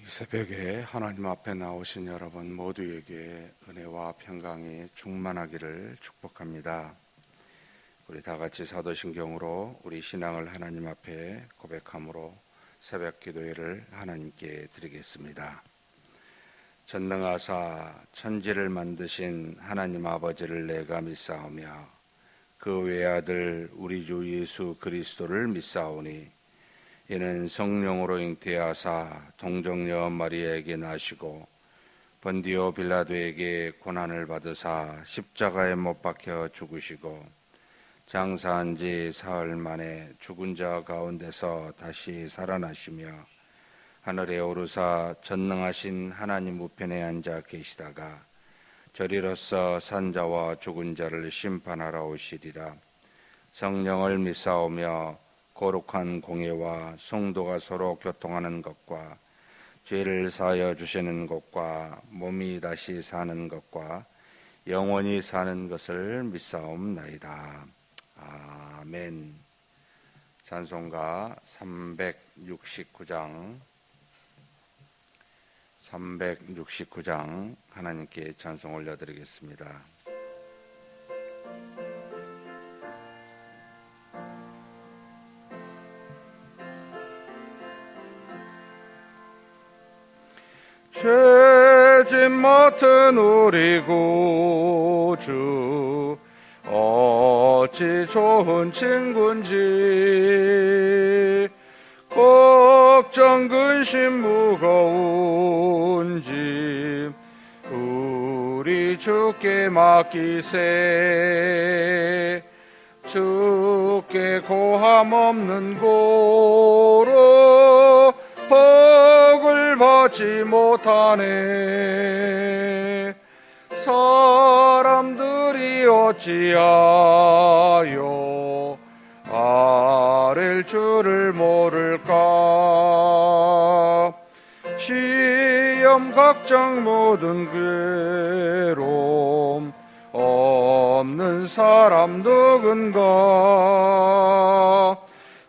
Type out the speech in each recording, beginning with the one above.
새벽에 하나님 앞에 나오신 여러분 모두에게 은혜와 평강이 충만하기를 축복합니다. 우리 다 같이 사도신경으로 우리 신앙을 하나님 앞에 고백함으로 새벽 기도회를 하나님께 드리겠습니다. 전능하사 천지를 만드신 하나님 아버지를 내가 믿사오며 그 외아들 우리 주 예수 그리스도를 믿사오니 이는 성령으로 잉태하사 동정녀 마리아에게 나시고 본디오 빌라도에게 고난을 받으사 십자가에 못 박혀 죽으시고 장사한 지 사흘 만에 죽은 자 가운데서 다시 살아나시며 하늘에 오르사 전능하신 하나님 우편에 앉아 계시다가 저리로서 산자와 죽은 자를 심판하러 오시리라. 성령을 믿사오며 거룩한 공예와 성도가 서로 교통하는 것과 죄를 사하여 주시는 것과 몸이 다시 사는 것과 영원히 사는 것을 믿사옵나이다. 아멘. 찬송가 369장 하나님께 찬송 올려드리겠습니다. 죄짐 맡은 우리 구주 어찌 좋은 친구인지 걱정 근심 무거운 짐 우리 주께 맡기세. 주께 고함 없는 고로 복을 받지 못하네. 사람들이 어찌하여 아랠 줄을 모를까. 시험 걱정 모든 괴로움 없는 사람 누군가.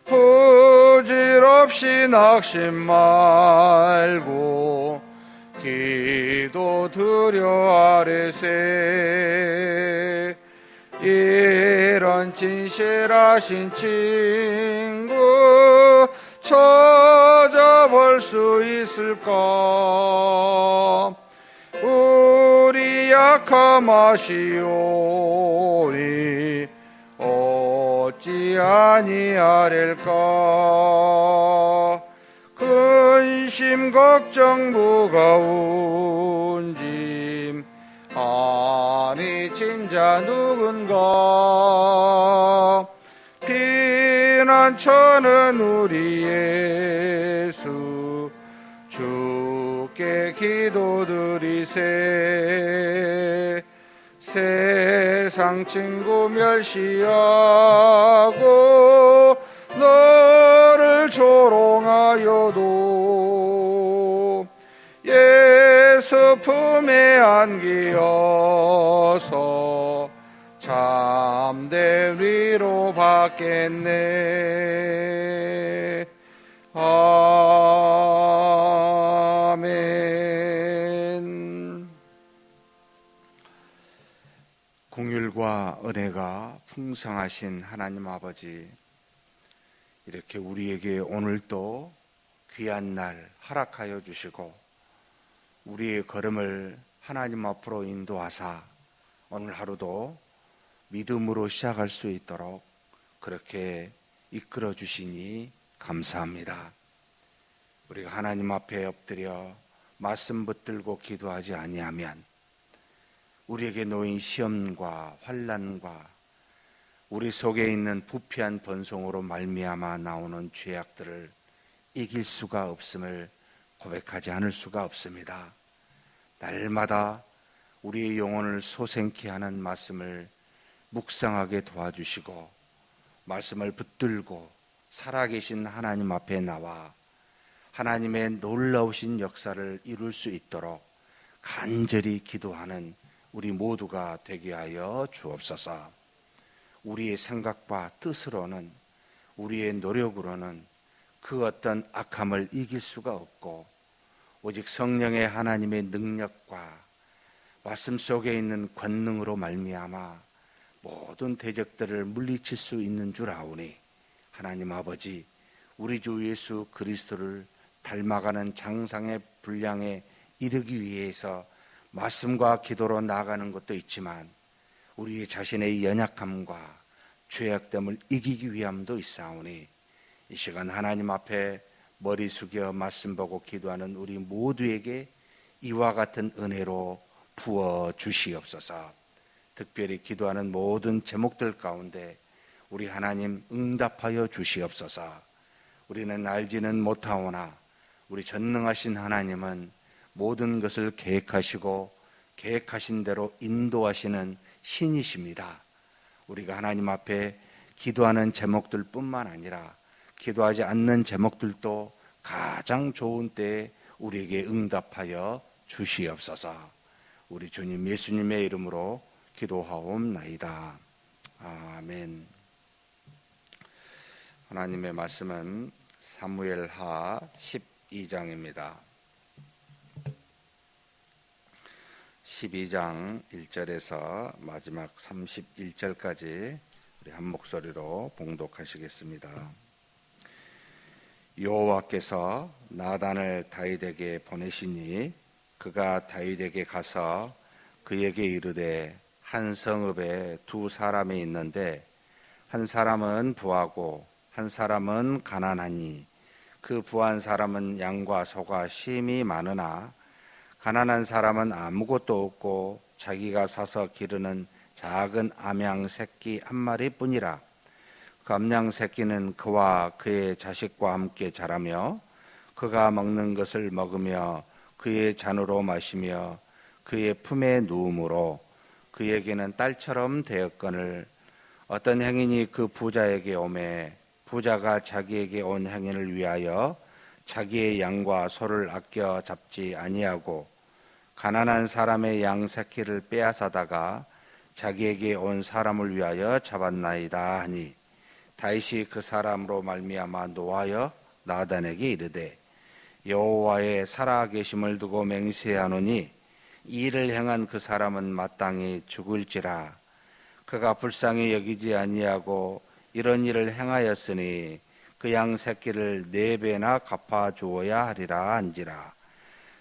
부질없이 낙심 말고 기도 드려 아뢰세. 이런 진실하신 친구 찾아볼 수 있을까. 우리 약함 아시오니 어찌 아니하릴까. 근심 걱정 무거운 짐 아니 진자 누군가. 피난처는 우리 예수 주께 기도드리세. 세상 친구 멸시하고 너를 조롱하여도 예수 품에 안기어서 참된 위로 받겠네. 아멘. 긍휼과 은혜가 풍성하신 하나님 아버지, 이렇게 우리에게 오늘도 귀한 날 허락하여 주시고 우리의 걸음을 하나님 앞으로 인도하사 오늘 하루도 믿음으로 시작할 수 있도록 그렇게 이끌어 주시니 감사합니다. 우리가 하나님 앞에 엎드려 말씀 붙들고 기도하지 아니하면 우리에게 놓인 시험과 환난과 우리 속에 있는 부패한 본성으로 말미암아 나오는 죄악들을 이길 수가 없음을 고백하지 않을 수가 없습니다. 날마다 우리의 영혼을 소생케 하는 말씀을 묵상하게 도와주시고 말씀을 붙들고 살아계신 하나님 앞에 나와 하나님의 놀라우신 역사를 이룰 수 있도록 간절히 기도하는 우리 모두가 되게 하여 주옵소서. 우리의 생각과 뜻으로는, 우리의 노력으로는 그 어떤 악함을 이길 수가 없고 오직 성령의 하나님의 능력과 말씀 속에 있는 권능으로 말미암아 모든 대적들을 물리칠 수 있는 줄 아오니 하나님 아버지, 우리 주 예수 그리스도를 닮아가는 장상의 분량에 이르기 위해서 말씀과 기도로 나아가는 것도 있지만 우리 자신의 연약함과 죄악됨을 이기기 위함도 있사오니 이 시간 하나님 앞에 머리 숙여 말씀 보고 기도하는 우리 모두에게 이와 같은 은혜로 부어 주시옵소서. 특별히 기도하는 모든 제목들 가운데 우리 하나님 응답하여 주시옵소서. 우리는 알지는 못하오나 우리 전능하신 하나님은 모든 것을 계획하시고 계획하신 대로 인도하시는 신이십니다. 우리가 하나님 앞에 기도하는 제목들 뿐만 아니라 기도하지 않는 제목들도 가장 좋은 때에 우리에게 응답하여 주시옵소서. 우리 주님 예수님의 이름으로 기도하옵나이다. 아멘. 하나님의 말씀은 사무엘하 12장입니다. 12장 1절에서 마지막 31절까지 우리 한 목소리로 봉독하시겠습니다. 여호와께서 나단을 다윗에게 보내시니 그가 다윗에게 가서 그에게 이르되 한 성읍에 두 사람이 있는데 한 사람은 부하고 한 사람은 가난하니 그 부한 사람은 양과 소가 심히 많으나 가난한 사람은 아무것도 없고 자기가 사서 기르는 작은 암양 새끼 한 마리뿐이라. 그 암양 새끼는 그와 그의 자식과 함께 자라며 그가 먹는 것을 먹으며 그의 잔으로 마시며 그의 품에 누움으로 그에게는 딸처럼 되었거늘 어떤 행인이 그 부자에게 오매 부자가 자기에게 온 행인을 위하여 자기의 양과 소를 아껴 잡지 아니하고 가난한 사람의 양 새끼를 빼앗아다가 자기에게 온 사람을 위하여 잡았나이다 하니 다윗이 그 사람으로 말미암아 노하여 나단에게 이르되 여호와의 살아계심을 두고 맹세하노니 이 일을 행한 그 사람은 마땅히 죽을지라. 그가 불쌍히 여기지 아니하고 이런 일을 행하였으니 그 양 새끼를 4배나 갚아 주어야 하리라 한지라.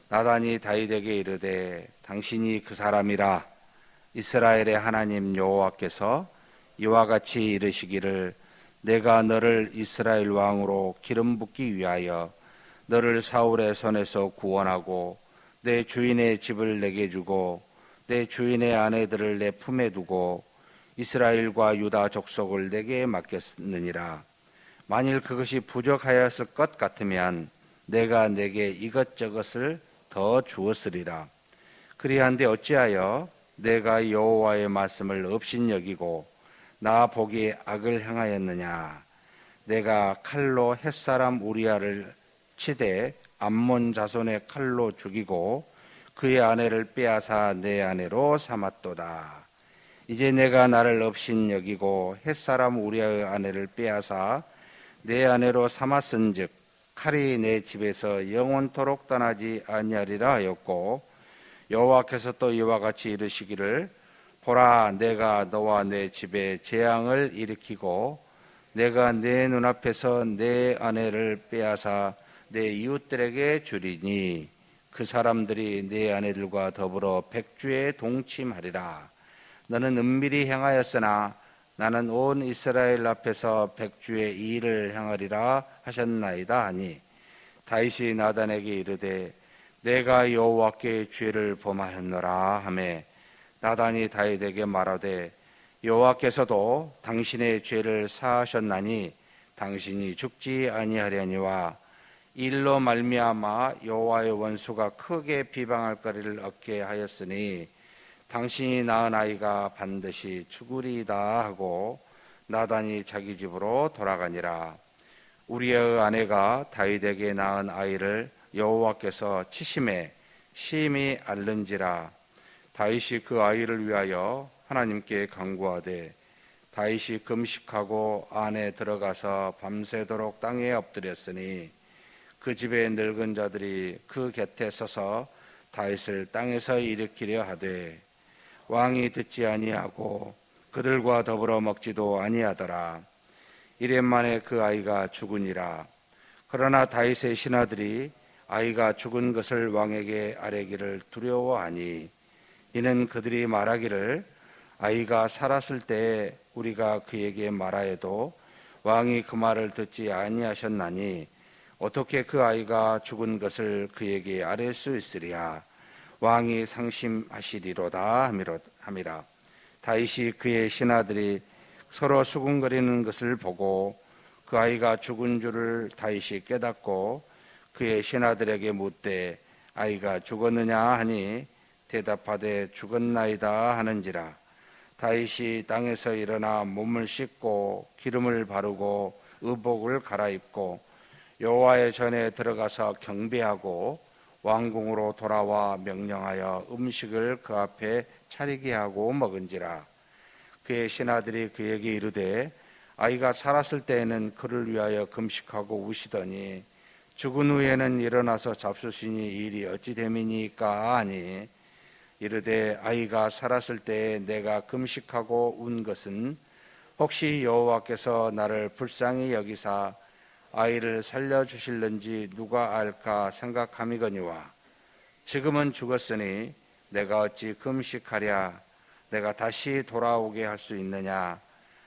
나단이 다윗에게 이르되 당신이 그 사람이라. 이스라엘의 하나님 여호와께서 이와 같이 이르시기를 내가 너를 이스라엘 왕으로 기름 붓기 위하여 너를 사울의 손에서 구원하고 내 주인의 집을 내게 주고 내 주인의 아내들을 내 품에 두고 이스라엘과 유다 족속을 내게 맡겼느니라. 만일 그것이 부족하였을 것 같으면 내가 내게 이것저것을 더 주었으리라. 그리한데 어찌하여 내가 여호와의 말씀을 업신여기고 나 보기에 악을 행하였느냐. 내가 칼로 햇사람 우리아를 치되 암몬 자손의 칼로 죽이고 그의 아내를 빼앗아 내 아내로 삼았도다. 이제 내가 나를 업신여기고 햇사람 우리아의 아내를 빼앗아 내 아내로 삼았은즉 칼이 내 집에서 영원토록 떠나지 아니하리라 하였고 여호와께서 또 이와 같이 이르시기를 보라 내가 너와 내 집에 재앙을 일으키고 내가 내 눈앞에서 내 아내를 빼앗아 내 이웃들에게 주리니 그 사람들이 내 아내들과 더불어 백주에 동침하리라. 너는 은밀히 행하였으나 나는 온 이스라엘 앞에서 백주의 이 일을 행하리라 하셨나이다 하니 다윗이 나단에게 이르되 내가 여호와께 죄를 범하였노라 하매 나단이 다윗에게 말하되 여호와께서도 당신의 죄를 사하셨나니 당신이 죽지 아니하려니와 일로 말미암아 여호와의 원수가 크게 비방할 거리를 얻게 하였으니 당신이 낳은 아이가 반드시 죽으리이다 하고 나단이 자기 집으로 돌아가니라. 우리의 아내가 다윗에게 낳은 아이를 여호와께서 치심에 심히 앓는지라. 다윗이 그 아이를 위하여 하나님께 간구하되 다윗이 금식하고 안에 들어가서 밤새도록 땅에 엎드렸으니 그 집의 늙은 자들이 그 곁에 서서 다윗을 땅에서 일으키려 하되 왕이 듣지 아니하고 그들과 더불어 먹지도 아니하더라. 이렙 만에 그 아이가 죽으니라. 그러나 다윗의 신하들이 아이가 죽은 것을 왕에게 아뢰기를 두려워하니 이는 그들이 말하기를 아이가 살았을 때에 우리가 그에게 말하여도 왕이 그 말을 듣지 아니하셨나니 어떻게 그 아이가 죽은 것을 그에게 아뢰 수 있으랴. 왕이 상심하시리로다 함이라. 다윗이 그의 신하들이 서로 수군거리는 것을 보고 그 아이가 죽은 줄을 다윗이 깨닫고 그의 신하들에게 묻되 아이가 죽었느냐 하니 대답하되 죽었나이다 하는지라. 다윗이 땅에서 일어나 몸을 씻고 기름을 바르고 의복을 갈아입고 여호와의 전에 들어가서 경배하고 왕궁으로 돌아와 명령하여 음식을 그 앞에 차리게 하고 먹은지라. 그의 신하들이 그에게 이르되 아이가 살았을 때에는 그를 위하여 금식하고 우시더니 죽은 후에는 일어나서 잡수시니 일이 어찌 됨이니까 하니 이르되 아이가 살았을 때에 내가 금식하고 운 것은 혹시 여호와께서 나를 불쌍히 여기사 아이를 살려주실는지 누가 알까 생각함이거니와 지금은 죽었으니 내가 어찌 금식하랴. 내가 다시 돌아오게 할 수 있느냐.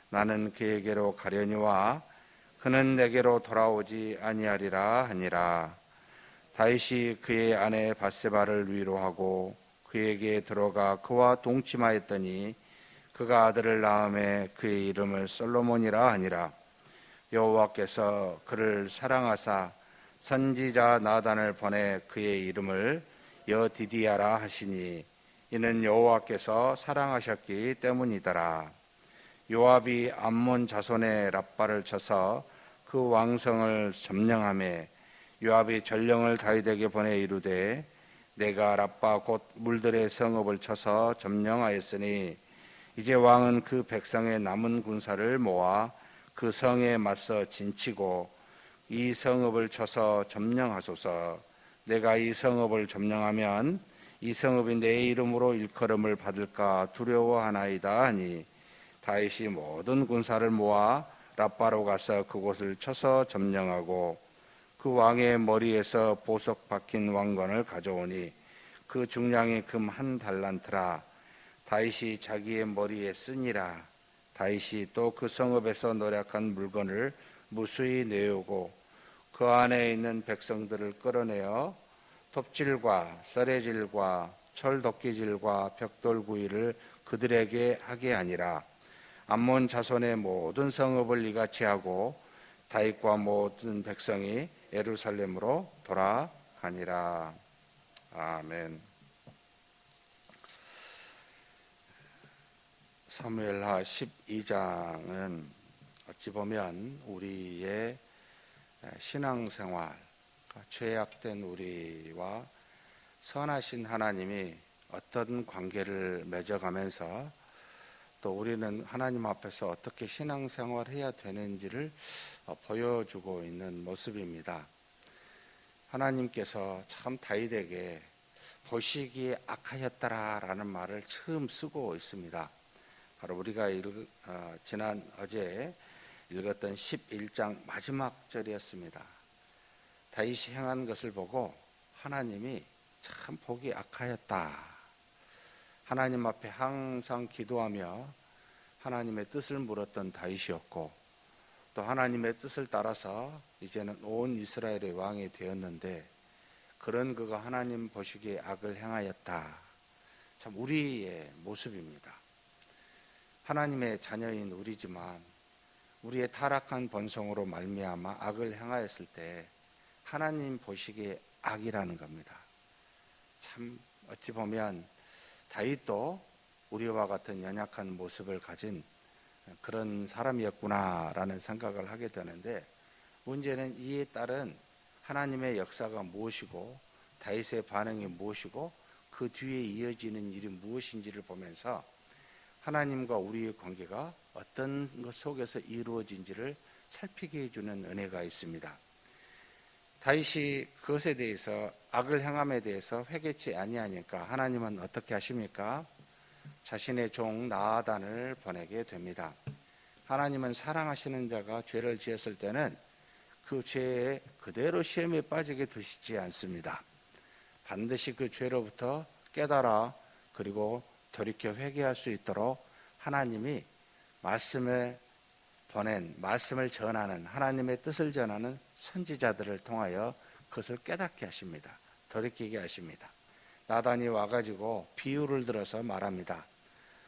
나는 그에게로 가려니와 그는 내게로 돌아오지 아니하리라 하니라. 다윗이 그의 아내 밧세바를 위로하고 그에게 들어가 그와 동침하였더니 그가 아들을 낳음에 그의 이름을 솔로몬이라 하니라. 여호와께서 그를 사랑하사 선지자 나단을 보내 그의 이름을 여디디아라 하시니 이는 여호와께서 사랑하셨기 때문이더라. 요압이 암몬 자손의 랍바를 쳐서 그 왕성을 점령하매 요압이 전령을 다윗에게 보내 이르되 내가 랍바 곧 물들의 성읍을 쳐서 점령하였으니 이제 왕은 그 백성의 남은 군사를 모아 그 성에 맞서 진치고 이 성읍을 쳐서 점령하소서. 내가 이 성읍을 점령하면 이 성읍이 내 이름으로 일컬음을 받을까 두려워하나이다 하니 다윗이 모든 군사를 모아 랍바로 가서 그곳을 쳐서 점령하고 그 왕의 머리에서 보석 박힌 왕관을 가져오니 그 중량이 금 한 달란트라. 다윗이 자기의 머리에 쓰니라. 다윗이 또 그 성읍에서 노략한 물건을 무수히 내오고 그 안에 있는 백성들을 끌어내어 톱질과 썰해질과 철도끼질과 벽돌구이를 그들에게 하게 하니라. 암몬 자손의 모든 성읍을 이같이 하고 다윗과 모든 백성이 예루살렘으로 돌아가니라. 아멘. 사무엘하 12장은 어찌 보면 우리의 신앙생활, 죄악된 우리와 선하신 하나님이 어떤 관계를 맺어가면서 또 우리는 하나님 앞에서 어떻게 신앙생활을 해야 되는지를 보여주고 있는 모습입니다. 하나님께서 참 다윗에게 보시기에 악하였더라라는 말을 처음 쓰고 있습니다. 바로 우리가 어제 읽었던 11장 마지막 절이었습니다. 다윗이 행한 것을 보고 하나님이 참 보기 악하였다. 하나님 앞에 항상 기도하며 하나님의 뜻을 물었던 다윗이었고 또 하나님의 뜻을 따라서 이제는 온 이스라엘의 왕이 되었는데 그런 그가 하나님 보시기에 악을 행하였다. 참 우리의 모습입니다. 하나님의 자녀인 우리지만 우리의 타락한 본성으로 말미암아 악을 행하였을 때 하나님 보시기에 악이라는 겁니다. 참 어찌 보면 다윗도 우리와 같은 연약한 모습을 가진 그런 사람이었구나라는 생각을 하게 되는데 문제는 이에 따른 하나님의 역사가 무엇이고 다윗의 반응이 무엇이고 그 뒤에 이어지는 일이 무엇인지를 보면서 하나님과 우리의 관계가 어떤 것 속에서 이루어진지를 살피게 해주는 은혜가 있습니다. 다윗이 그것에 대해서, 악을 행함에 대해서 회개치 아니하니까 하나님은 어떻게 하십니까? 자신의 종 나아단을 보내게 됩니다. 하나님은 사랑하시는 자가 죄를 지었을 때는 그 죄에 그대로 시험에 빠지게 두시지 않습니다. 반드시 그 죄로부터 깨달아 그리고 돌이켜 회개할 수 있도록 하나님이 말씀을 전하는, 하나님의 뜻을 전하는 선지자들을 통하여 그것을 깨닫게 하십니다. 돌이키게 하십니다. 나단이 와가지고 비유를 들어서 말합니다.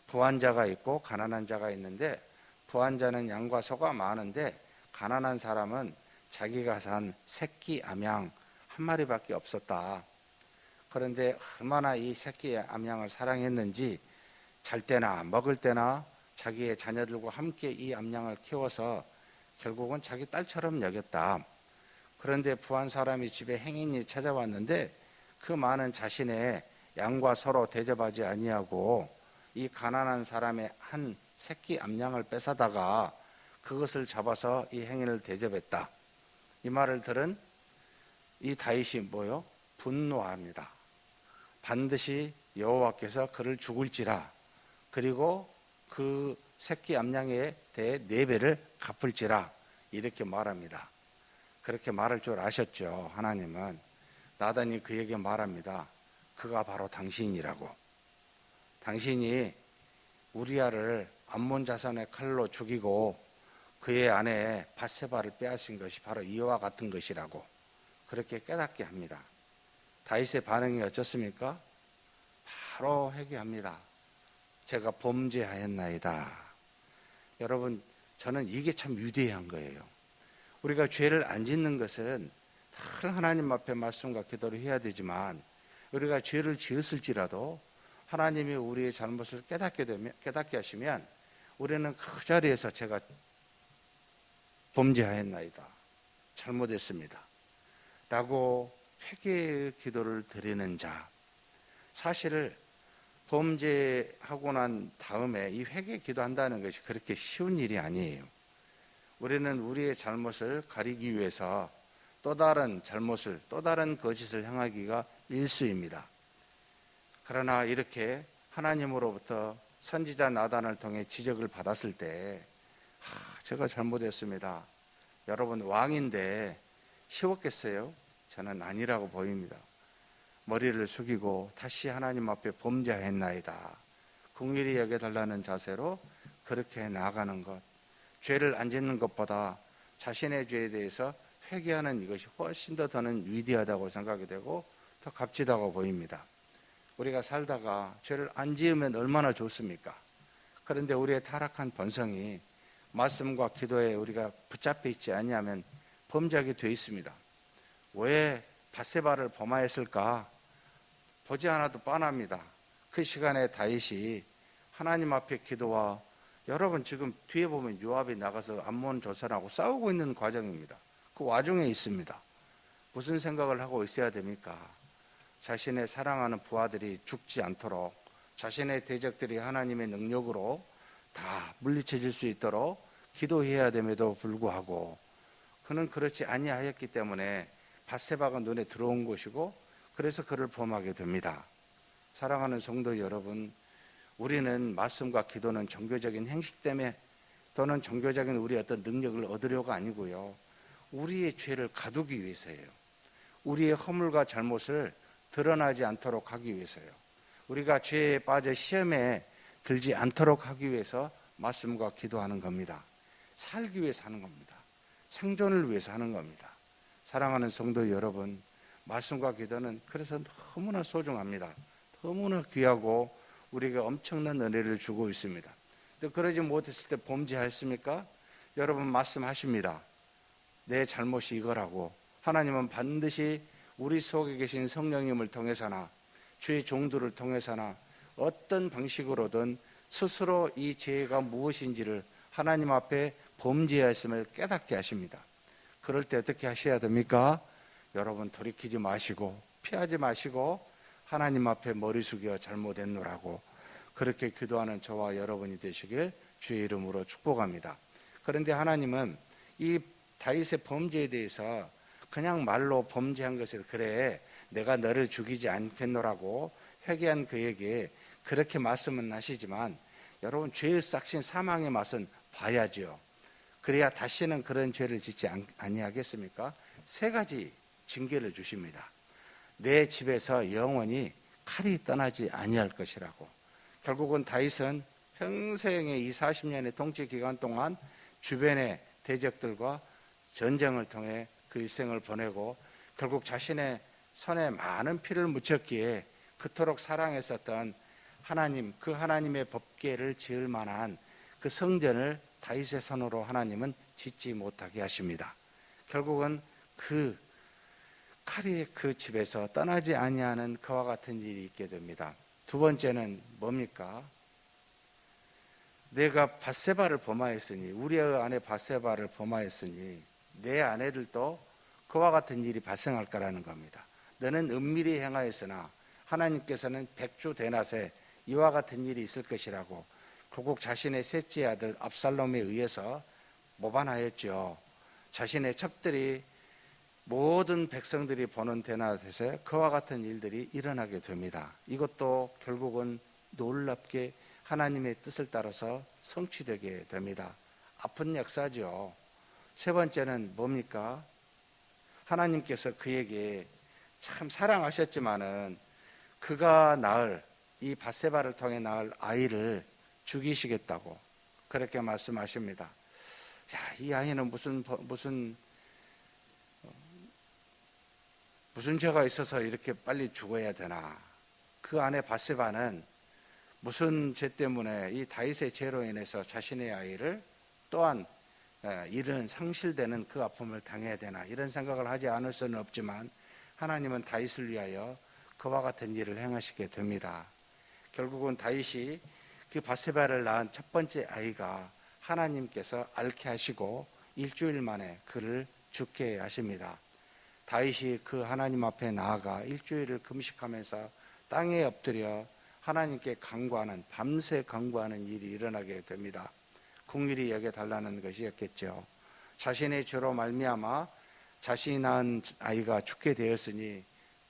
부한 자가 있고 가난한 자가 있는데, 부한 자는 양과 소가 많은데 가난한 사람은 자기가 산 새끼 암양 한 마리밖에 없었다. 그런데 얼마나 이 새끼 암양을 사랑했는지 잘 때나 먹을 때나 자기의 자녀들과 함께 이 암양을 키워서 결국은 자기 딸처럼 여겼다. 그런데 부한 사람이 집에 행인이 찾아왔는데 그 많은 자신의 양과 서로 대접하지 아니하고 이 가난한 사람의 한 새끼 암양을 뺏어다가 그것을 잡아서 이 행인을 대접했다. 이 말을 들은 이 다윗이 뭐요? 분노합니다. 반드시 여호와께서 그를 죽을지라, 그리고 그 새끼 암양에 대해 4배를 갚을지라, 이렇게 말합니다. 그렇게 말할 줄 아셨죠? 하나님은. 나단이 그에게 말합니다. 그가 바로 당신이라고. 당신이 우리아를 암몬 자손의 칼로 죽이고 그의 아내 밧세바를 빼앗은 것이 바로 이와 같은 것이라고 그렇게 깨닫게 합니다. 다윗의 반응이 어떻습니까? 바로 회개합니다. 제가 범죄하였나이다. 여러분, 저는 이게 참 위대한 거예요. 우리가 죄를 안 짓는 것은 늘 하나님 앞에 말씀과 기도를 해야 되지만, 우리가 죄를 지었을지라도 하나님이 우리의 잘못을 깨닫게 하시면 우리는 그 자리에서 제가 범죄하였나이다, 잘못했습니다 라고 회개의 기도를 드리는 자, 사실 범죄하고 난 다음에 이 회개 기도한다는 것이 그렇게 쉬운 일이 아니에요. 우리는 우리의 잘못을 가리기 위해서 또 다른 잘못을, 또 다른 거짓을 행하기가 일쑤입니다. 그러나 이렇게 하나님으로부터 선지자 나단을 통해 지적을 받았을 때 제가 잘못했습니다. 여러분, 왕인데 쉬웠겠어요? 저는 아니라고 보입니다. 머리를 숙이고 다시 하나님 앞에 범죄했나이다, 긍휼히 여겨달라는 자세로 그렇게 나아가는 것, 죄를 안 짓는 것보다 자신의 죄에 대해서 회개하는 이것이 훨씬 더는 위대하다고 생각이 되고 더 값지다고 보입니다. 우리가 살다가 죄를 안 지으면 얼마나 좋습니까? 그런데 우리의 타락한 본성이 말씀과 기도에 우리가 붙잡혀 있지 아니하면 범죄하게 돼 있습니다. 왜 밧세바를 범하였을까? 보지 않아도 뻔합니다. 그 시간에 다윗이 하나님 앞에 기도와, 여러분 지금 뒤에 보면 요압이 나가서 암몬 조선하고 싸우고 있는 과정입니다. 그 와중에 있습니다. 무슨 생각을 하고 있어야 됩니까? 자신의 사랑하는 부하들이 죽지 않도록, 자신의 대적들이 하나님의 능력으로 다 물리쳐질 수 있도록 기도해야 됨에도 불구하고 그는 그렇지 아니하였기 때문에 밧세바가 눈에 들어온 것이고, 그래서 그를 범하게 됩니다. 사랑하는 성도 여러분, 우리는 말씀과 기도는 종교적인 행식 때문에 또는 종교적인 우리의 어떤 능력을 얻으려고 아니고요, 우리의 죄를 가두기 위해서예요. 우리의 허물과 잘못을 드러나지 않도록 하기 위해서요. 우리가 죄에 빠져 시험에 들지 않도록 하기 위해서 말씀과 기도하는 겁니다. 살기 위해서 하는 겁니다. 생존을 위해서 하는 겁니다. 사랑하는 성도 여러분, 말씀과 기도는 그래서 너무나 소중합니다. 너무나 귀하고 우리에게 엄청난 은혜를 주고 있습니다. 근데 그러지 못했을 때 범죄하였습니까? 여러분 말씀하십니다. 내 잘못이 이거라고. 하나님은 반드시 우리 속에 계신 성령님을 통해서나 주의 종들을 통해서나 어떤 방식으로든 스스로 이 죄가 무엇인지를 하나님 앞에 범죄하였음을 깨닫게 하십니다. 그럴 때 어떻게 하셔야 됩니까? 여러분 돌이키지 마시고 피하지 마시고 하나님 앞에 머리 숙여 잘못했노라고 그렇게 기도하는 저와 여러분이 되시길 주의 이름으로 축복합니다. 그런데 하나님은 이 다윗의 범죄에 대해서 그냥 말로 범죄한 것을 그래 내가 너를 죽이지 않겠노라고 회개한 그에게 그렇게 말씀은 하시지만 여러분 죄의 싹신 사망의 맛은 봐야죠. 그래야 다시는 그런 죄를 짓지 아니하겠습니까? 세 가지 징계를 주십니다. 내 집에서 영원히 칼이 떠나지 아니할 것이라고. 결국은 다윗은 평생의 이 40년의 통치 기간 동안 주변의 대적들과 전쟁을 통해 그 일생을 보내고 결국 자신의 손에 많은 피를 묻혔기에 그토록 사랑했었던 하나님, 그 하나님의 법궤를 지을 만한 그 성전을 다윗의 손으로 하나님은 짓지 못하게 하십니다. 결국은 그 칼이 그 집에서 떠나지 아니하는 그와 같은 일이 있게 됩니다. 두 번째는 뭡니까? 내가 밧세바를 범하였으니, 우리의 아내 밧세바를 범하였으니 내 아내들도 그와 같은 일이 발생할 거라는 겁니다. 너는 은밀히 행하였으나 하나님께서는 백주 대낮에 이와 같은 일이 있을 것이라고 결국 자신의 셋째 아들 압살롬에 의해서 모반하였죠. 자신의 첩들이 모든 백성들이 보는 대낮에서 그와 같은 일들이 일어나게 됩니다. 이것도 결국은 놀랍게 하나님의 뜻을 따라서 성취되게 됩니다. 아픈 역사죠. 세 번째는 뭡니까? 하나님께서 그에게 참 사랑하셨지만은 그가 낳을 이 밧세바를 통해 낳을 아이를 죽이시겠다고 그렇게 말씀하십니다. 야, 이 아이는 무슨 죄가 있어서 이렇게 빨리 죽어야 되나? 그 아내 밧세바는 무슨 죄 때문에 이 다윗의 죄로 인해서 자신의 아이를 또한 이런 상실되는 그 아픔을 당해야 되나? 이런 생각을 하지 않을 수는 없지만 하나님은 다윗을 위하여 그와 같은 일을 행하시게 됩니다. 결국은 다윗이 그 밧세바를 낳은 첫 번째 아이가 하나님께서 앓게 하시고 일주일 만에 그를 죽게 하십니다. 다윗이 그 하나님 앞에 나아가 일주일을 금식하면서 땅에 엎드려 하나님께 간구하는, 밤새 간구하는 일이 일어나게 됩니다. 긍휼히 여겨달라는 것이었겠죠. 자신의 죄로 말미암아 자신이 낳은 아이가 죽게 되었으니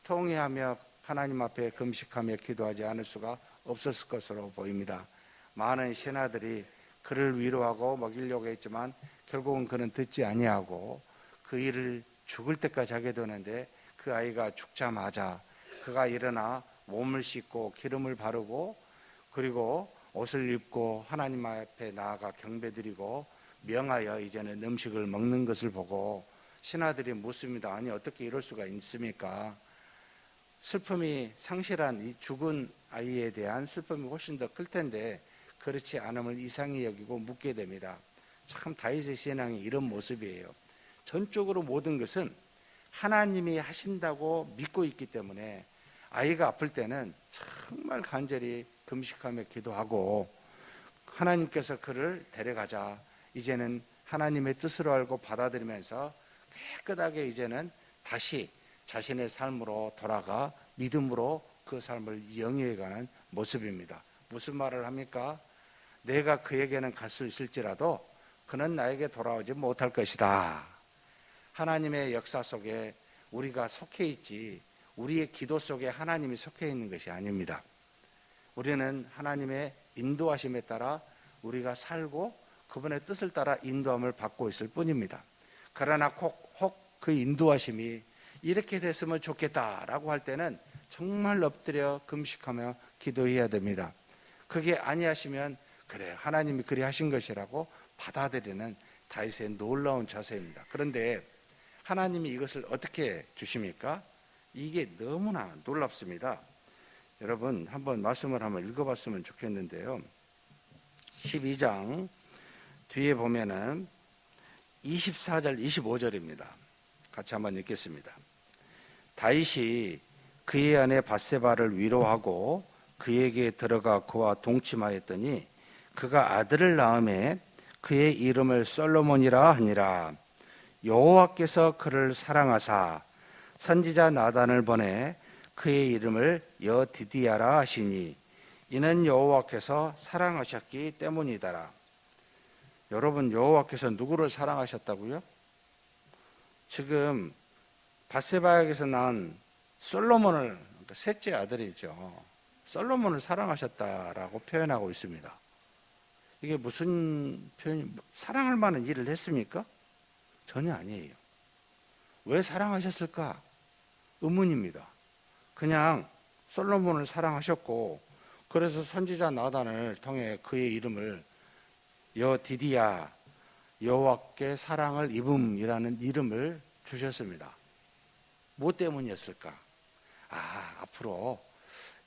통회하며 하나님 앞에 금식하며 기도하지 않을 수가 없었을 것으로 보입니다. 많은 신하들이 그를 위로하고 먹이려고 했지만 결국은 그는 듣지 아니하고 그 일을 죽을 때까지 하게 되는데 그 아이가 죽자마자 그가 일어나 몸을 씻고 기름을 바르고 그리고 옷을 입고 하나님 앞에 나아가 경배드리고 명하여 이제는 음식을 먹는 것을 보고 신하들이 묻습니다. 아니 어떻게 이럴 수가 있습니까? 슬픔이 상실한 이 죽은 아이에 대한 슬픔이 훨씬 더 클 텐데 그렇지 않음을 이상히 여기고 묻게 됩니다. 참 다윗의 신앙이 이런 모습이에요. 전적으로 모든 것은 하나님이 하신다고 믿고 있기 때문에 아이가 아플 때는 정말 간절히 금식하며 기도하고 하나님께서 그를 데려가자. 이제는 하나님의 뜻으로 알고 받아들이면서 깨끗하게 이제는 다시 자신의 삶으로 돌아가 믿음으로 그 삶을 영위해가는 모습입니다. 무슨 말을 합니까? 내가 그에게는 갈 수 있을지라도 그는 나에게 돌아오지 못할 것이다. 하나님의 역사 속에 우리가 속해 있지 우리의 기도 속에 하나님이 속해 있는 것이 아닙니다. 우리는 하나님의 인도하심에 따라 우리가 살고 그분의 뜻을 따라 인도함을 받고 있을 뿐입니다. 그러나 혹 그 인도하심이 이렇게 됐으면 좋겠다라고 할 때는 정말 엎드려 금식하며 기도해야 됩니다. 그게 아니하시면 그래 하나님이 그리 하신 것이라고 받아들이는 다윗의 놀라운 자세입니다. 그런데 하나님이 이것을 어떻게 주십니까? 이게 너무나 놀랍습니다. 여러분 한번 말씀을 한번 읽어봤으면 좋겠는데요. 12장 뒤에 보면은 24절 25절입니다. 같이 한번 읽겠습니다. 다윗이 그의 아내 밧세바를 위로하고 그에게 들어가 그와 동침하였더니 그가 아들을 낳음에 그의 이름을 솔로몬이라 하니라. 여호와께서 그를 사랑하사 선지자 나단을 보내 그의 이름을 여디디야라 하시니 이는 여호와께서 사랑하셨기 때문이더라. 여러분 여호와께서 누구를 사랑하셨다고요? 지금 밧세바에게서 낳은 솔로몬을, 그러니까 셋째 아들이죠, 솔로몬을 사랑하셨다라고 표현하고 있습니다. 이게 무슨 표현, 사랑할 만한 일을 했습니까? 전혀 아니에요. 왜 사랑하셨을까? 의문입니다. 그냥 솔로몬을 사랑하셨고, 그래서 선지자 나단을 통해 그의 이름을 여디디야, 여호와께 사랑을 입음이라는 이름을 주셨습니다. 무엇 때문이었을까? 앞으로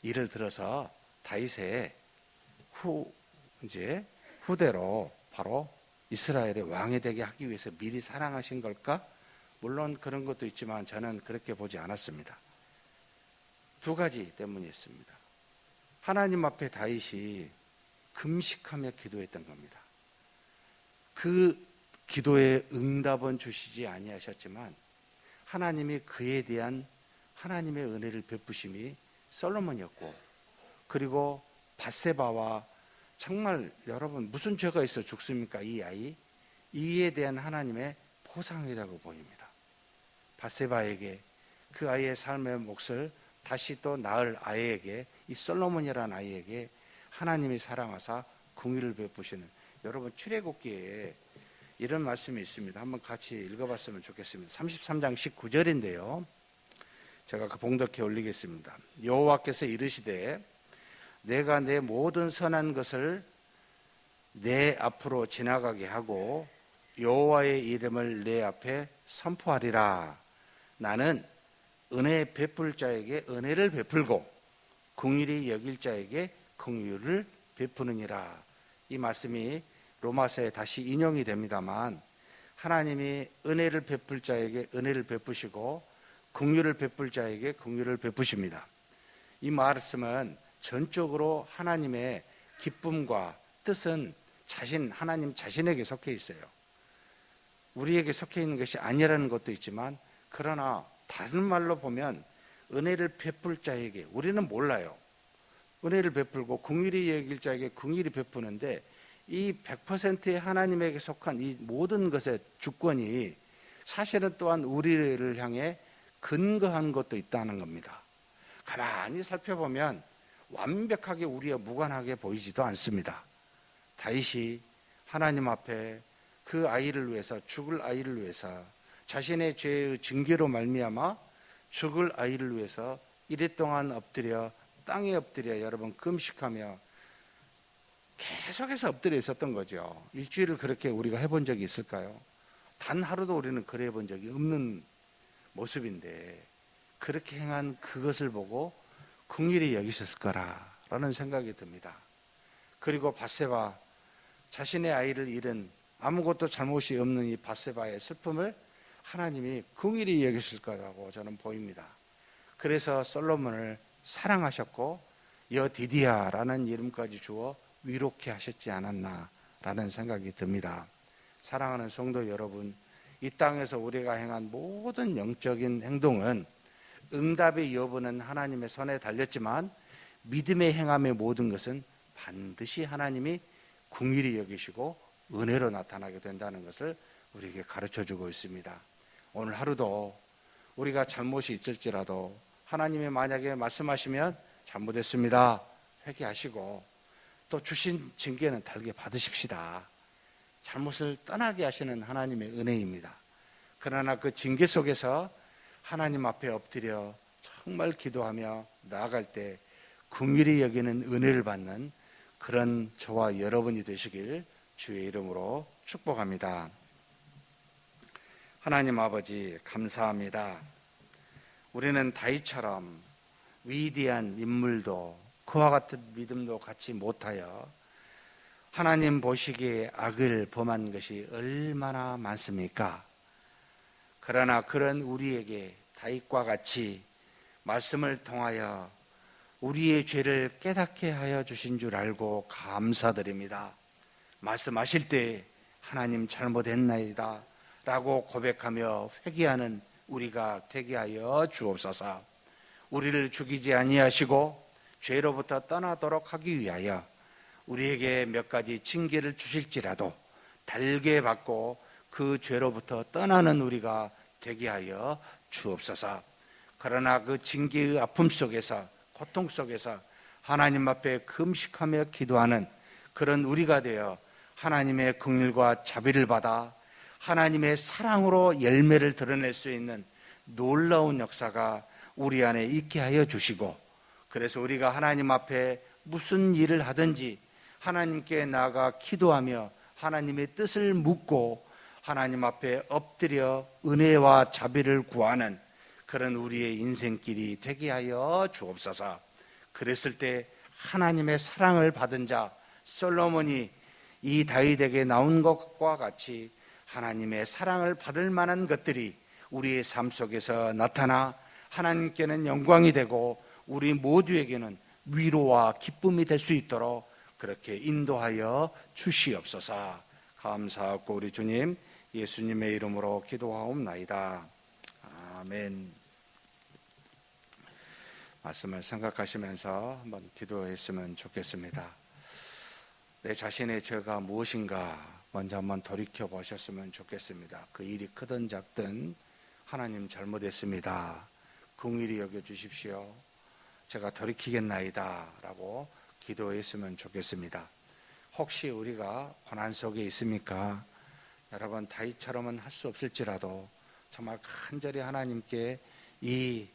이를 들어서 다윗의 후대로 바로 이스라엘의 왕이 되게 하기 위해서 미리 사랑하신 걸까? 물론 그런 것도 있지만 저는 그렇게 보지 않았습니다. 두 가지 때문이었습니다. 하나님 앞에 다윗이 금식하며 기도했던 겁니다. 그 기도에 응답은 주시지 아니하셨지만 하나님이 그에 대한 하나님의 은혜를 베푸심이 솔로몬이었고, 그리고 밧세바와 정말 여러분 무슨 죄가 있어 죽습니까? 이 아이, 이에 대한 하나님의 보상이라고 보입니다. 밧세바에게 그 아이의 삶의 몫을 다시 또 낳을 아이에게, 이 솔로몬이라는 아이에게 하나님이 사랑하사 긍휼을 베푸시는, 여러분 출애굽기에 이런 말씀이 있습니다. 한번 같이 읽어봤으면 좋겠습니다. 33장 19절인데요. 제가 그 봉독해 올리겠습니다. 여호와께서 이르시되 내가 내 모든 선한 것을 내 앞으로 지나가게 하고 여호와의 이름을 내 앞에 선포하리라. 나는 은혜 베풀 자에게 은혜를 베풀고 긍휼히 여길 자에게 긍휼을 베푸느니라. 이 말씀이 로마서에 다시 인용이 됩니다만, 하나님이 은혜를 베풀 자에게 은혜를 베푸시고 긍휼을 베풀 자에게 긍휼을 베푸십니다. 이 말씀은 전적으로 하나님의 기쁨과 뜻은 하나님 자신에게 속해 있어요. 우리에게 속해 있는 것이 아니라는 것도 있지만, 그러나 다른 말로 보면 은혜를 베풀 자에게, 우리는 몰라요. 은혜를 베풀고 긍휼히 여길 자에게 긍휼히 베푸는데, 이 100%의 하나님에게 속한 이 모든 것의 주권이 사실은 또한 우리를 향해 근거한 것도 있다는 겁니다. 가만히 살펴보면 완벽하게 우리와 무관하게 보이지도 않습니다. 다윗이 하나님 앞에 그 아이를 위해서, 죽을 아이를 위해서, 자신의 죄의 징계로 말미암아 죽을 아이를 위해서 이랫동안 엎드려, 땅에 엎드려 여러분 금식하며 계속해서 엎드려 있었던 거죠. 일주일을 그렇게 우리가 해본 적이 있을까요? 단 하루도 우리는 그래 본 적이 없는 모습인데, 그렇게 행한 그것을 보고 긍휼히 여기셨을 거라는 생각이 듭니다. 그리고 밧세바, 자신의 아이를 잃은 아무것도 잘못이 없는 이 밧세바의 슬픔을 하나님이 긍휼히 여기실 거라고 저는 보입니다. 그래서 솔로몬을 사랑하셨고 여디디야라는 이름까지 주어 위롭게 하셨지 않았나라는 생각이 듭니다. 사랑하는 성도 여러분, 이 땅에서 우리가 행한 모든 영적인 행동은 응답의 여부는 하나님의 손에 달렸지만, 믿음의 행함의 모든 것은 반드시 하나님이 긍휼히 여기시고 은혜로 나타나게 된다는 것을 우리에게 가르쳐주고 있습니다. 오늘 하루도 우리가 잘못이 있을지라도 하나님이 만약에 말씀하시면 잘못했습니다, 회개하시고 또 주신 징계는 달게 받으십시다. 잘못을 떠나게 하시는 하나님의 은혜입니다. 그러나 그 징계 속에서 하나님 앞에 엎드려 정말 기도하며 나아갈 때 긍휼히 여기는 은혜를 받는 그런 저와 여러분이 되시길 주의 이름으로 축복합니다. 하나님 아버지, 감사합니다. 우리는 다윗처럼 위대한 인물도 그와 같은 믿음도 갖지 못하여 하나님 보시기에 악을 범한 것이 얼마나 많습니까? 그러나 그런 우리에게 다윗과 같이 말씀을 통하여 우리의 죄를 깨닫게 하여 주신 줄 알고 감사드립니다. 말씀하실 때 하나님 잘못했나이다 라고 고백하며 회개하는 우리가 되게 하여 주옵소서. 우리를 죽이지 아니하시고 죄로부터 떠나도록 하기 위하여 우리에게 몇 가지 징계를 주실지라도 달게 받고 그 죄로부터 떠나는 우리가 되게 하여 주옵소서. 그러나 그 징계의 아픔 속에서, 고통 속에서 하나님 앞에 금식하며 기도하는 그런 우리가 되어 하나님의 긍휼과 자비를 받아 하나님의 사랑으로 열매를 드러낼 수 있는 놀라운 역사가 우리 안에 있게 하여 주시고, 그래서 우리가 하나님 앞에 무슨 일을 하든지 하나님께 나아가 기도하며 하나님의 뜻을 묻고 하나님 앞에 엎드려 은혜와 자비를 구하는 그런 우리의 인생길이 되게 하여 주옵소서. 그랬을 때 하나님의 사랑을 받은 자 솔로몬이 이 다윗에게 나온 것과 같이 하나님의 사랑을 받을 만한 것들이 우리의 삶 속에서 나타나 하나님께는 영광이 되고 우리 모두에게는 위로와 기쁨이 될 수 있도록 그렇게 인도하여 주시옵소서. 감사하고 우리 주님 예수님의 이름으로 기도하옵나이다. 아멘. 말씀을 생각하시면서 한번 기도했으면 좋겠습니다. 내 자신의 죄가 무엇인가 먼저 한번 돌이켜 보셨으면 좋겠습니다. 그 일이 크든 작든 하나님 잘못했습니다. 긍휼히 여겨 주십시오. 제가 돌이키겠나이다 라고 기도했으면 좋겠습니다. 혹시 우리가 고난 속에 있습니까? 여러분, 다윗처럼은 할 수 없을지라도 정말 간절히 하나님께 이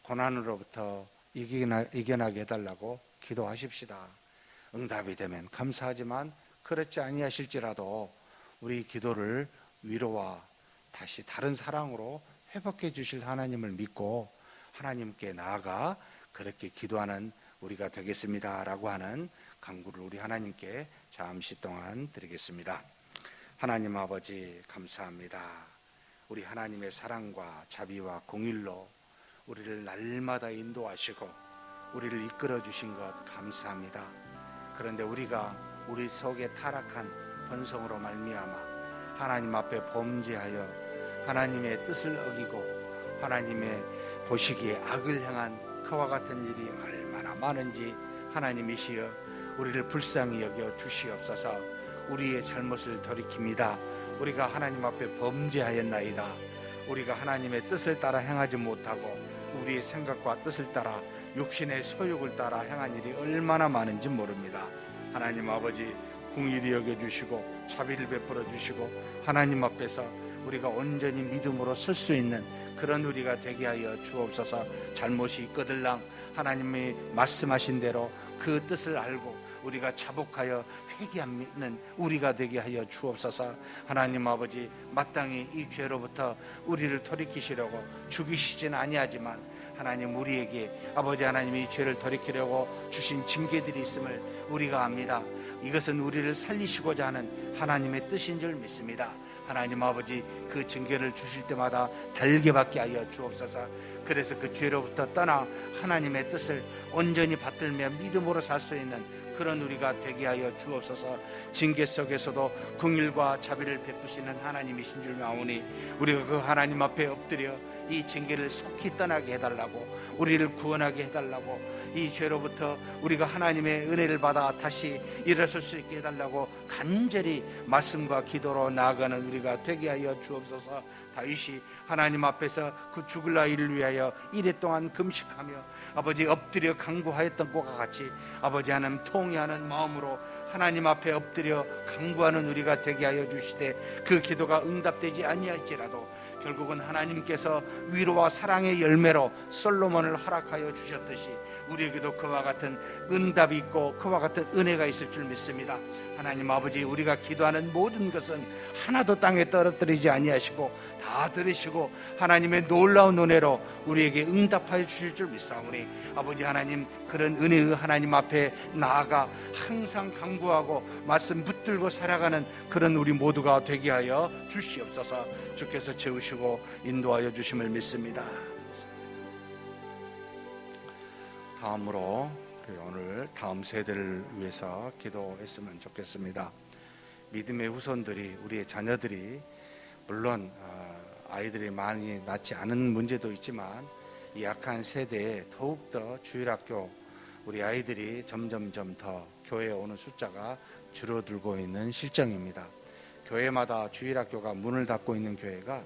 고난으로부터 이겨나게 해달라고 기도하십시다. 응답이 되면 감사하지만 그렇지 아니하실지라도 우리 기도를 위로와 다시 다른 사랑으로 회복해 주실 하나님을 믿고 하나님께 나아가 그렇게 기도하는 우리가 되겠습니다 라고 하는 간구를 우리 하나님께 잠시 동안 드리겠습니다. 하나님 아버지 감사합니다. 우리 하나님의 사랑과 자비와 공일로 우리를 날마다 인도하시고 우리를 이끌어 주신 것 감사합니다. 그런데 우리가 우리 속에 타락한 본성으로 말미암아 하나님 앞에 범죄하여 하나님의 뜻을 어기고 하나님의 보시기에 악을 향한 그와 같은 일이 얼마나 많은지 하나님이시여 우리를 불쌍히 여겨 주시옵소서. 우리의 잘못을 돌이킵니다. 우리가 하나님 앞에 범죄하였나이다. 우리가 하나님의 뜻을 따라 행하지 못하고 우리의 생각과 뜻을 따라 육신의 소욕을 따라 행한 일이 얼마나 많은지 모릅니다. 하나님 아버지 긍휼히 여겨주시고 자비를 베풀어 주시고 하나님 앞에서 우리가 온전히 믿음으로 설 수 있는 그런 우리가 되게 하여 주옵소서. 잘못이 있거들랑 하나님이 말씀하신 대로 그 뜻을 알고 우리가 자복하여 회개하는 우리가 되게 하여 주옵소서. 하나님 아버지 마땅히 이 죄로부터 우리를 돌이키시려고 죽이시진 아니하지만 하나님 우리에게 아버지 하나님이 이 죄를 돌이키려고 주신 징계들이 있음을 우리가 압니다. 이것은 우리를 살리시고자 하는 하나님의 뜻인 줄 믿습니다. 하나님 아버지 그 징계를 주실 때마다 달게 받게 하여 주옵소서. 그래서 그 죄로부터 떠나 하나님의 뜻을 온전히 받들며 믿음으로 살 수 있는 그런 우리가 되게 하여 주옵소서. 징계 속에서도 긍휼과 자비를 베푸시는 하나님이신 줄 아오니 우리가 그 하나님 앞에 엎드려 이 징계를 속히 떠나게 해달라고 우리를 구원하게 해달라고 이 죄로부터 우리가 하나님의 은혜를 받아 다시 일어설 수 있게 해달라고 간절히 말씀과 기도로 나아가는 우리가 되게 하여 주옵소서. 다윗이 하나님 앞에서 그 죽을 아이를 위하여 이래 동안 금식하며 아버지 엎드려 간구하였던 것과 같이 아버지 하나님 통회하는 마음으로 하나님 앞에 엎드려 간구하는 우리가 되게 하여 주시되 그 기도가 응답되지 아니할지라도 결국은 하나님께서 위로와 사랑의 열매로 솔로몬을 허락하여 주셨듯이 우리에게도 그와 같은 응답이 있고 그와 같은 은혜가 있을 줄 믿습니다. 하나님 아버지 우리가 기도하는 모든 것은 하나도 땅에 떨어뜨리지 아니하시고 다 들으시고 하나님의 놀라운 은혜로 우리에게 응답하여 주실 줄 믿사오니 아버지 하나님 그런 은혜의 하나님 앞에 나아가 항상 간구하고 말씀 붙들고 살아가는 그런 우리 모두가 되게 하여 주시옵소서. 주께서 채우시고 인도하여 주심을 믿습니다. 다음으로 오늘 다음 세대를 위해서 기도했으면 좋겠습니다. 믿음의 후손들이 우리의 자녀들이 물론 아이들이 많이 낳지 않은 문제도 있지만 이 약한 세대에 더욱더 주일학교 우리 아이들이 점점점 더 교회에 오는 숫자가 줄어들고 있는 실정입니다. 교회마다 주일학교가 문을 닫고 있는 교회가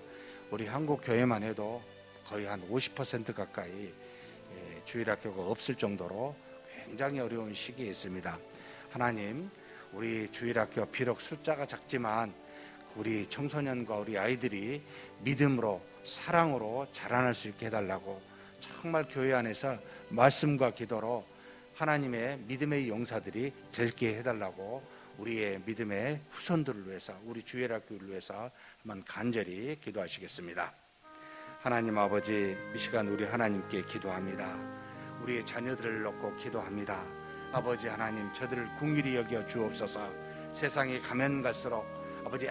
우리 한국 교회만 해도 거의 한 50% 가까이 주일학교가 없을 정도로 굉장히 어려운 시기에 있습니다. 하나님, 우리 주일학교 비록 숫자가 작지만 우리 청소년과 우리 아이들이 믿음으로 사랑으로 자라날 수 있게 해달라고, 정말 교회 안에서 말씀과 기도로 하나님의 믿음의 용사들이 되게 해달라고 우리의 믿음의 후손들을 위해서, 우리 주일학교를 위해서 한번 간절히 기도하시겠습니다. 하나님 아버지, 이 시간 우리 하나님께 기도합니다. 우리의 자녀들을 놓고 기도합니다. 아버지 하나님, 저들을 긍휼히 여겨 주옵소서. 세상에 가면 갈수록 아버지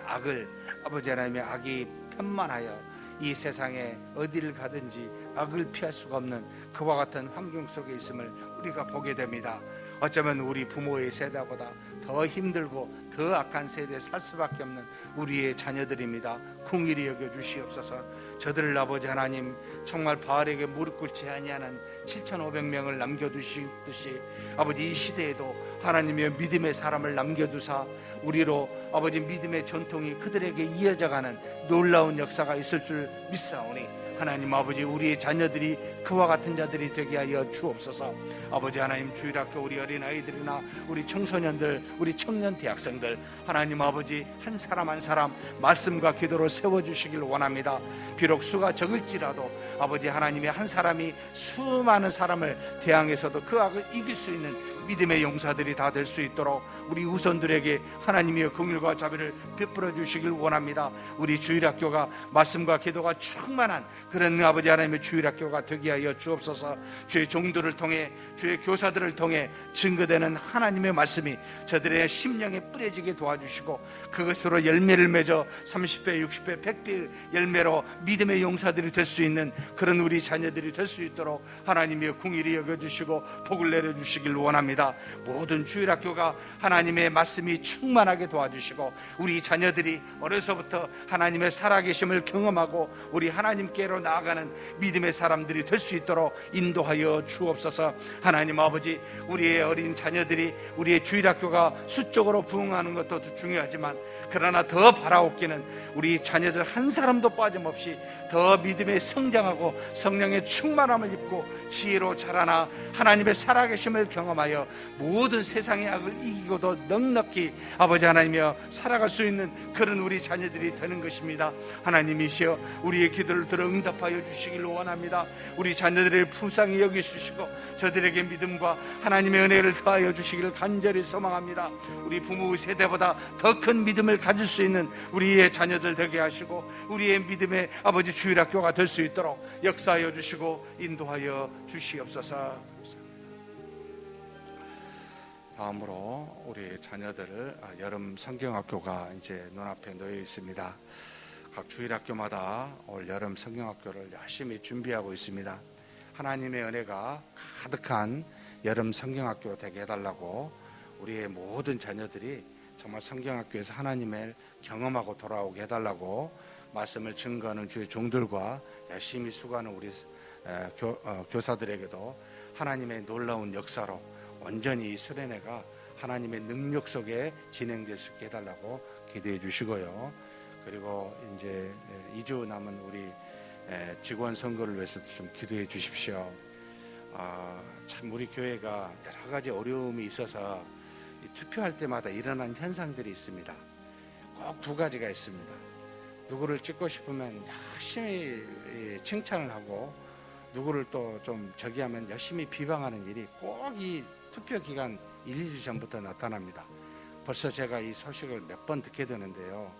아버지 하나님의 악이 편만하여 이 세상에 어디를 가든지 악을 피할 수가 없는 그와 같은 환경 속에 있음을 우리가 보게 됩니다. 어쩌면 우리 부모의 세대보다 더 힘들고 더 악한 세대에 살 수밖에 없는 우리의 자녀들입니다. 긍휼히 여겨 주시옵소서. 저들을 아버지 하나님, 정말 바알에게 무릎 꿇지 아니하는 7,500명을 남겨두시듯이 아버지 이 시대에도 하나님의 믿음의 사람을 남겨두사 우리로 아버지 믿음의 전통이 그들에게 이어져가는 놀라운 역사가 있을 줄 믿사오니, 하나님 아버지, 우리의 자녀들이 그와 같은 자들이 되게 하여 주옵소서. 아버지 하나님, 주일학교 우리 어린아이들이나 우리 청소년들, 우리 청년 대학생들, 하나님 아버지, 한 사람 한 사람 말씀과 기도로 세워주시길 원합니다. 비록 수가 적을지라도 아버지 하나님의 한 사람이 수많은 사람을 대항해서도 그 악을 이길 수 있는 믿음의 용사들이 다 될 수 있도록 우리 후손들에게 하나님의 긍휼과 자비를 베풀어 주시길 원합니다. 우리 주일학교가 말씀과 기도가 충만한 그런 아버지 하나님의 주일학교가 되게 하여 주옵소서. 주의 종들을 통해, 주의 교사들을 통해 증거되는 하나님의 말씀이 저들의 심령에 뿌려지게 도와주시고 그것으로 열매를 맺어 30배, 60배, 100배 열매로 믿음의 용사들이 될 수 있는 그런 우리 자녀들이 될 수 있도록 하나님의 긍휼히 여겨주시고 복을 내려주시길 원합니다. 모든 주일학교가 하나님의 말씀이 충만하게 도와주시고 우리 자녀들이 어려서부터 하나님의 살아계심을 경험하고 우리 하나님께로 나아가는 믿음의 사람들이 될 수 있도록 인도하여 주옵소서. 하나님 아버지, 우리의 어린 자녀들이 우리의 주일학교가 수적으로 부흥하는 것도 중요하지만 그러나 더 바라옵기는 우리 자녀들 한 사람도 빠짐없이 더 믿음에 성장하고 성령의 충만함을 입고 지혜로 자라나 하나님의 살아계심을 경험하여 모든 세상의 악을 이기고도 넉넉히 아버지 하나님이여 살아갈 수 있는 그런 우리 자녀들이 되는 것입니다. 하나님이시여, 우리의 기도를 들어 응답하여 주시길 원합니다. 우리 자녀들을 불쌍히 여기주시고 저들에게 믿음과 하나님의 은혜를 더하여 주시기를 간절히 소망합니다. 우리 부모의 세대보다 더 큰 믿음을 가질 수 있는 우리의 자녀들 되게 하시고 우리의 믿음의 아버지 주일학교가 될 수 있도록 역사하여 주시고 인도하여 주시옵소서. 다음으로 우리 자녀들 여름 성경학교가 이제 눈앞에 놓여 있습니다. 각 주일학교마다 올 여름 성경학교를 열심히 준비하고 있습니다. 하나님의 은혜가 가득한 여름 성경학교 되게 해달라고 우리의 모든 자녀들이 정말 성경학교에서 하나님을 경험하고 돌아오게 해달라고 말씀을 증거하는 주의 종들과 열심히 수고하는 우리 교사들에게도 하나님의 놀라운 역사로 완전히 이 수련회가 하나님의 능력 속에 진행될 수 있게 해달라고 기도해 주시고요. 그리고 이제 2주 남은 우리 직원 선거를 위해서도 좀 기도해 주십시오. 참 우리 교회가 여러 가지 어려움이 있어서 투표할 때마다 일어난 현상들이 있습니다. 꼭 두 가지가 있습니다. 누구를 찍고 싶으면 열심히 칭찬을 하고 누구를 또 좀 저기 하면 열심히 비방하는 일이 꼭 이 투표 기간 1, 2주 전부터 나타납니다. 벌써 제가 이 소식을 몇 번 듣게 되는데요.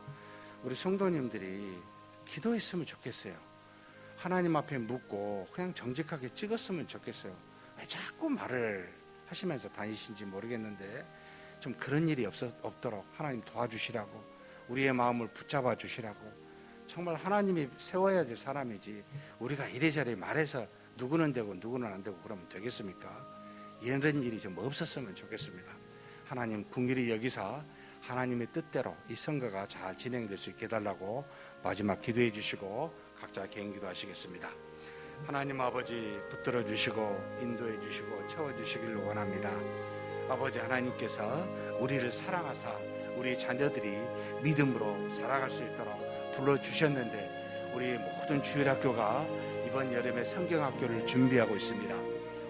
우리 성도님들이 기도했으면 좋겠어요. 하나님 앞에 묻고 그냥 정직하게 찍었으면 좋겠어요. 왜 자꾸 말을 하시면서 다니신지 모르겠는데 좀 그런 일이 없도록 하나님 도와주시라고, 우리의 마음을 붙잡아 주시라고. 정말 하나님이 세워야 될 사람이지 우리가 이래저래 말해서 누구는 되고 누구는 안 되고 그러면 되겠습니까? 이런 일이 좀 없었으면 좋겠습니다. 하나님 긍휼히 여기사 하나님의 뜻대로 이 선거가 잘 진행될 수 있게 해달라고 마지막 기도해 주시고 각자 개인 기도하시겠습니다. 하나님 아버지, 붙들어 주시고 인도해 주시고 채워주시기를 원합니다. 아버지 하나님께서 우리를 사랑하사 우리 자녀들이 믿음으로 살아갈 수 있도록 불러주셨는데 우리 모든 주일학교가 이 이번 여름에 성경학교를 준비하고 있습니다.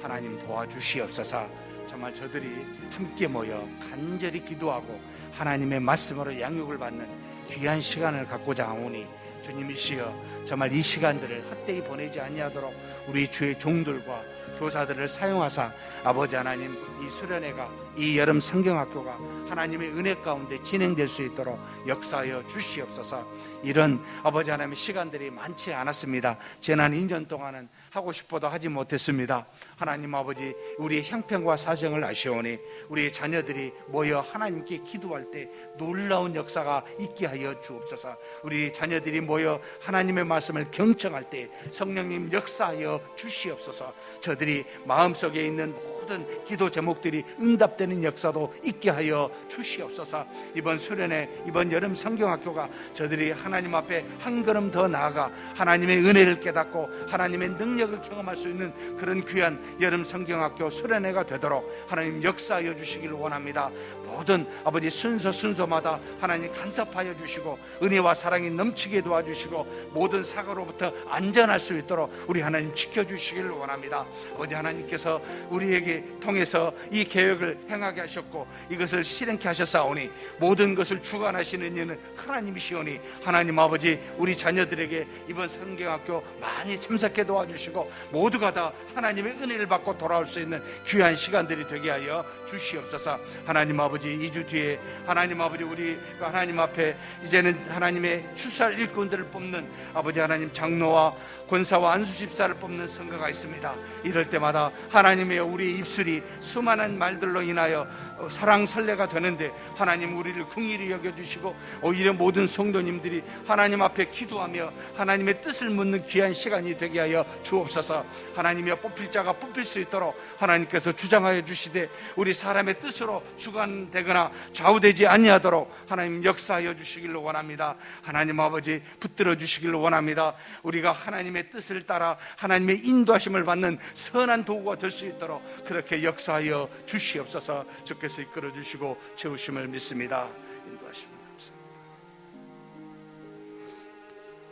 하나님 도와주시옵소서. 정말 저들이 함께 모여 간절히 기도하고 하나님의 말씀으로 양육을 받는 귀한 시간을 갖고자 하오니 주님이시여 정말 이 시간들을 헛되이 보내지 아니하도록 우리 주의 종들과 교사들을 사용하사 아버지 하나님 이 수련회가 이 여름 성경학교가 하나님의 은혜 가운데 진행될 수 있도록 역사하여 주시옵소서. 이런 아버지 하나님의 시간들이 많지 않았습니다. 지난 2년 동안은 하고 싶어도 하지 못했습니다. 하나님 아버지 우리의 형편과 사정을 아시오니 우리의 자녀들이 모여 하나님께 기도할 때 놀라운 역사가 있게 하여 주옵소서. 우리 자녀들이 모여 하나님의 말씀을 경청할 때 성령님 역사하여 주시옵소서. 저들이 마음속에 있는 모든 기도 제목들이 응답되는 역사도 있게 하여 주시옵소서. 이번 수련회 이번 여름 성경학교가 저들이 하나님 앞에 한 걸음 더 나아가 하나님의 은혜를 깨닫고 하나님의 능력을 경험할 수 있는 그런 귀한 여름 성경학교 수련회가 되도록 하나님 역사하여 주시기를 원합니다. 모든 아버지 순서마다 하나님 간섭하여 주시고 은혜와 사랑이 넘치게 도와주시고 모든 사고로부터 안전할 수 있도록 우리 하나님 지켜주시기를 원합니다. 아버지 하나님께서 우리에게 통해서 이 계획을 행하게 하셨고 이것을 실행케 하셨사오니 모든 것을 주관하시는 이는 하나님이시오니 하나님 아버지 우리 자녀들에게 이번 성경학교 많이 참석해 도와주시고 모두가 다 하나님의 은혜를 받고 돌아올 수 있는 귀한 시간들이 되게 하여 주시옵소서. 하나님 아버지 2주 뒤에 하나님 아버지 우리 하나님 앞에 이제는 하나님의 추수할 일꾼들을 뽑는 아버지 하나님 장로와 권사와 안수집사를 뽑는 선거가 있습니다. 이럴 때마다 하나님의 우리 입술이 수많은 말들로 인하여 사랑 설레가 되는데 하나님 우리를 긍휼히 여겨주시고 오히려 모든 성도님들이 하나님 앞에 기도하며 하나님의 뜻을 묻는 귀한 시간이 되게 하여 주옵소서. 하나님이여 뽑힐 자가 뽑힐 수 있도록 하나님께서 주장하여 주시되 우리 사람의 뜻으로 주관되거나 좌우되지 아니하도록 하나님 역사하여 주시기를 원합니다. 하나님 아버지 붙들어 주시기를 원합니다. 우리가 하나님의 뜻을 따라 하나님의 인도하심을 받는 선한 도구가 될 수 있도록 그렇게 역사하여 주시옵소서. 주께서 이끌어 주시고 채우심을 믿습니다. 인도하십니다.